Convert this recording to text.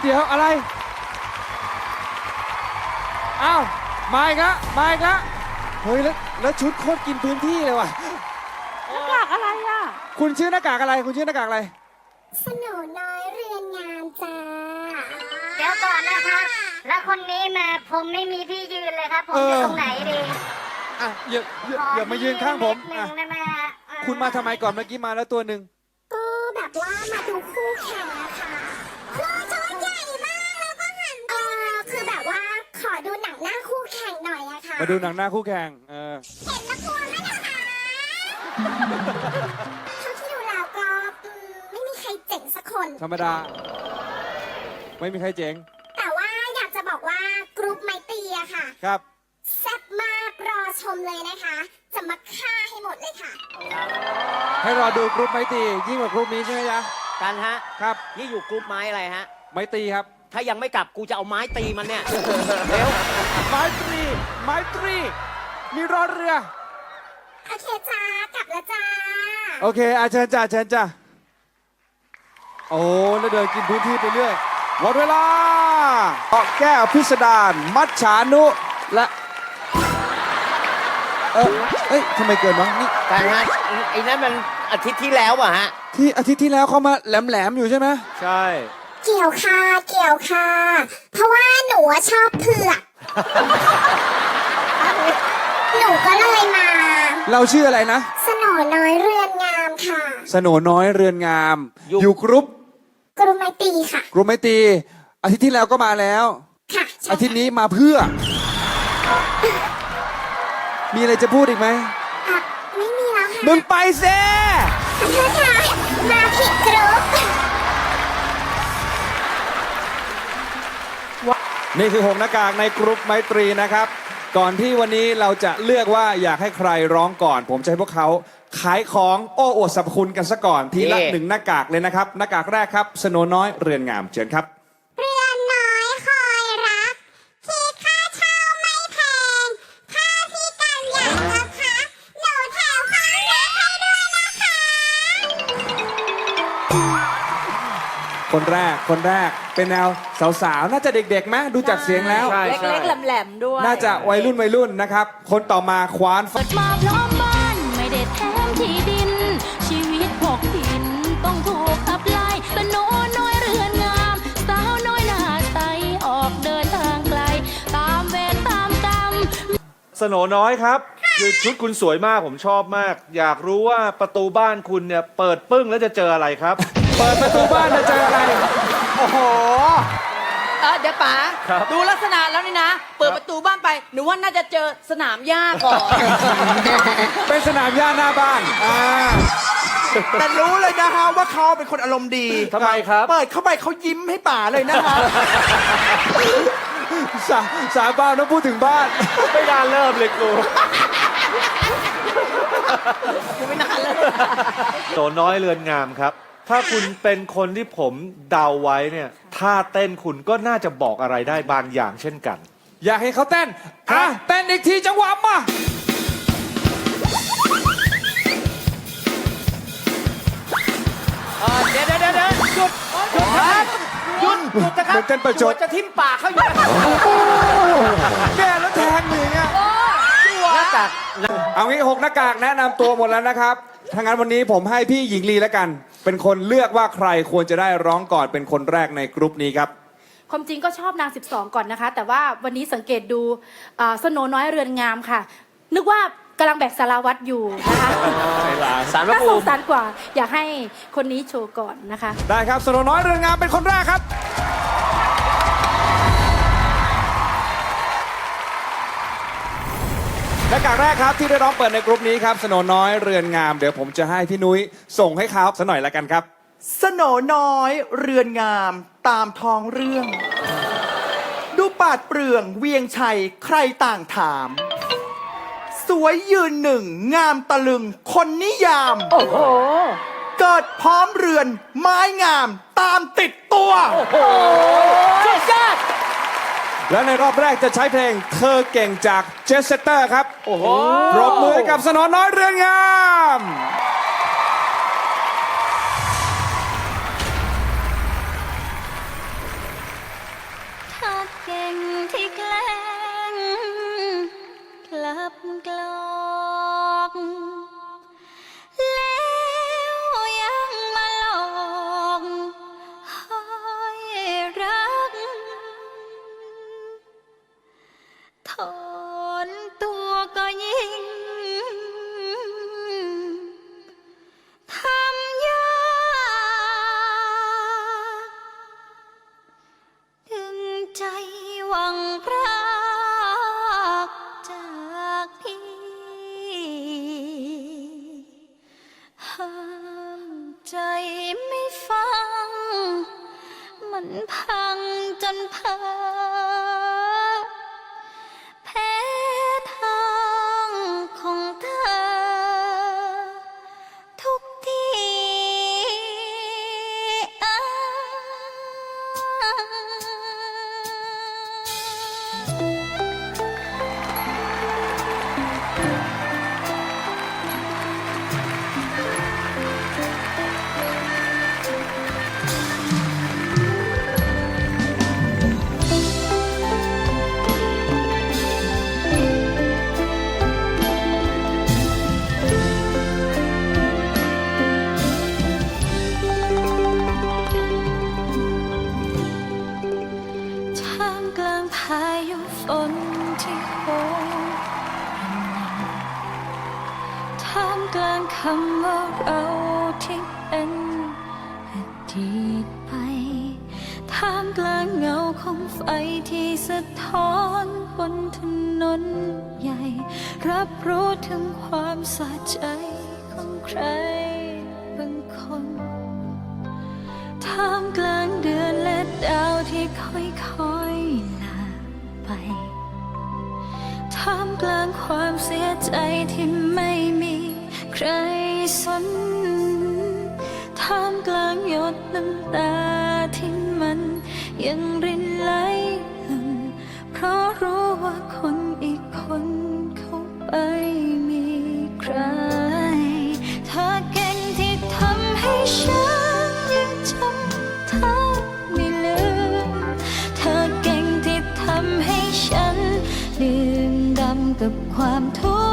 เดี๋ยวอะไรอ้าวมาอีกแล้วมาอีกแล้วเฮ้ยแล้วชุดโคตรกินพื้นที่เลยว่ะ หน้ากากอะไรอ่ะ คุณชื่อหน้ากากอะไรคุณชื่อหน้ากากอะไร สโหนน้อยเรือนงามจ้า เดี๋ยวก่อนนะครับ แล้วคนนี้มาผมไม่มีที่ยืนเลยครับ ผมจะตรงไหนดี อ่ะอย่ามายืนข้างผม นิ อ่ะ ดนึงได้ไหมฮะ คุณมาทำไมก่อนเมื่อกี้มาแล้วตัวหนึ่ง ก็แบบว่ามาดูคู่แข่งอะค่ะโอ้ชุดใหญ่มากแล้วก็หันคือแบบว่าขอดูหนังหน้าคู่แข่งหน่อยอะค่ะ มาดูหนังหน้าคู่แข่งเห็นแล้วกลัวไหมนะคะเท่าที่ดูแล้วก็ไม่มีใครเจ๋งสักคน ธรรมดา ไม่มีใครเจ๋ง แต่ว่าอยากจะบอกว่ากรุ๊ปไมตรีอะค่ะ ครับ แซ่บมากรอชมเลยนะคะ จะมาฆ่าให้หมดเลยค่ะ ให้รอดูกรุ๊ปไม้ตียิ่งกว่ากรุ๊ปนี้ใช่ไหมจ๊ะ กันฮะ ครับ นี่อยู่กรุ๊ปไม้อะไรฮะ ไม้ตีครับ ถ้ายังไม่กลับกูจะเอาไม้ตีมันเนี่ย เร็ว ไม้ตรีไม้ตรีมีรอเรือ โอเคจ้ากลับแล้วจ้า โอเคเชิญจ้าเชิญจ้าโอ้แล้วเดินกินพื้นที่ไปเรื่อยหมดเวลาเกาะแก้วพิสดารมัจฉานุและเอ้ยทำไมเกินวะนี่ กันฮะไอ้นั่นมันอาทิตย์ที่แล้วอะฮะ ที่อาทิตย์ที่แล้วเขามาแหลมๆอยู่ใช่ไหม ใช่ เกี่ยวค่ะเกี่ยวค่ะ เพราะว่าหนูอะชอบเผือก หนูก็เลยมา เราชื่ออะไรนะ สโหนน้อยเรือนงามค่ะ สโหนน้อยเรือนงาม อยู่กรุ๊ป กรุไมตรีค่ะ กรุ๊ปไม้ตีอาทิตย์ที่แล้วก็มาแล้ว ค่ะใช่ อาทิตย์นี้มาเพื่อ มีอะไรจะพูดอีกไหม อ่ะไม่มีแล้วค่ะ มึงไปเซ่ ขอโทษค่ะ มาผิดกรุ๊ป นี่คือ6หน้ากากในกรุ๊ปไมตรีนะครับ ก่อนที่วันนี้เราจะเลือกว่าอยากให้ใครร้องก่อน ผมจะให้พวกเขาขายของโอ้อวดสรรพคุณกันซะก่อนทีละ1หน้ากากเลยนะครับหน้ากากแรกครับสโนน้อยเรือนงามเชิญครับ เรือนน้อยคอยรักคิดค่าเช่าไม่แพงถ้าพี่กันอยากจะพักหนูแถวความรักให้ด้วยนะคะ คนแรกเป็นแนวสาวๆน่าจะเด็กๆไหมดูจากเสียงแล้ว เล็กๆแหลมๆด้วย น่าจะวัยรุ่นนะครับ คนต่อมาควาน เกิดมาพร้อมบ้านไม่ได้แถมที่ดิน ชีวิตหกดินต้องถูกขับไล่เป็นโนน้อยเรือนงามสาวน้อยหน้าใสออกเดินทางไกล ตามเวรตามกรรม สโหนน้อยครับ คือชุดคุณสวยมากผมชอบมาก อยากรู้ว่าประตูบ้านคุณเนี่ยเปิดปึ้งแล้วจะเจออะไรครับ เปิดประตูบ้านจะเจออะไร โอ้โหเดี๋ยวป๋า ครับ ดูลักษณะแล้วนี่นะ เปิดประตูบ้านไป หนูว่าน่าจะเจอสนามหญ้าก่อน เป็นสนามหญ้าหน้าบ้านแต่รู้เลยนะฮะว่าเขาเป็นคนอารมณ์ดี ทำไมครับ เปิดเข้าไปเขายิ้มให้ป่าเลยนะฮะ สาบานต้องพูดถึงบ้าน ไม่นานเริ่มเลยกู ไม่นานเลย โหนน้อยเรือนงามครับ ถ้าคุณเป็นคนที่ผมเดาไว้เนี่ยท่าเต้นคุณก็น่าจะบอกอะไรได้บางอย่างเช่นกัน อยากให้เขาเต้น ครับ เต้นอีกทีจังหวะมา เดี๋ยวหยุดครับหยุดนะค เห รั มือนเต้นประจ หั ด วจะทิ่มปากเขาอยู่นะครับ แก้แล้วแทงหนึ่งอ่ะ หน้ากาก เอางี้6หน้ากากแนะนำตัวหมดแล้วนะครับถ้างั้นวันนี้ผมให้พี่หญิงลีแล้วกัน เป็นคนเลือกว่าใครควรจะได้ร้องก่อนเป็นคนแรกในกรุ๊ปนี้ครับ ความจริงก็ชอบนาง 12 ก่อนนะคะ แต่ว่าวันนี้สังเกตดูสโนน้อยเรือนงามค่ะ นึกว่ากำลังแบกสารวัตรอยู่นะคะ สารพระ น่า ภู สง มิ สารกว่า อยากให้คนนี้โชว์ก่อนนะคะ ได้ครับสโนน้อยเรือนงามเป็นคนแรกครับ หน้ากากแรกครับที่ได้ร้องเปิดในกรุ๊ปนี้ครับสโนน้อยเรือนงามเดี๋ยวผมจะให้พี่นุ้ยส่งให้เขาสักหน่อยละกันครับ สโหนน้อยเรือนงามตามท้องเรื่อง ดูปาดเปลืองเวียงชัยใครต่างถาม สวยยืนหนึ่งงามตะลึงคนนิยาม โอ้โห เกิดพร้อมเรือนไม้งามตามติดตัว สุดยอด และในรอบแรกจะใช้เพลงเธอเก่งจากเจสเตอร์ครับ โอ้โห ปรบมือให้กับสโนน้อยเรือนงาม บกลอกแล้วยังมาหลอกให้รักถอนตัวก็ยิ่งทำยากถึงใจหวังพรากจากพี่ห้ามใจไม่ฟังมันพังจนเพ้อแพ้ทางของเธอทุกทีท่ามกลางพายุฝนที่โหมกระหน่ำท่ามกลางคำว่าเราที่เป็นอดีตไปท่ามกลางเงาของไฟที่สะท้อนบนถนนใหญ่รับรู้ถึงความสะใจของใครบางคนท่ามกลางเดือนและดาวที่ค่อยๆลาไปท่ามกลางความเสียใจที่ไม่มีใครสนท่ามกลางหยดน้ำตาที่มันยังรินไหลหล่นเพราะรู้ว่าคนอีกคนเขาไปมีใครเธอเก่งที่ทำให้ฉันยังจำเธอไม่ลืมเธอเก่งที่ทำให้ฉันดื่มด่ำกับความทุ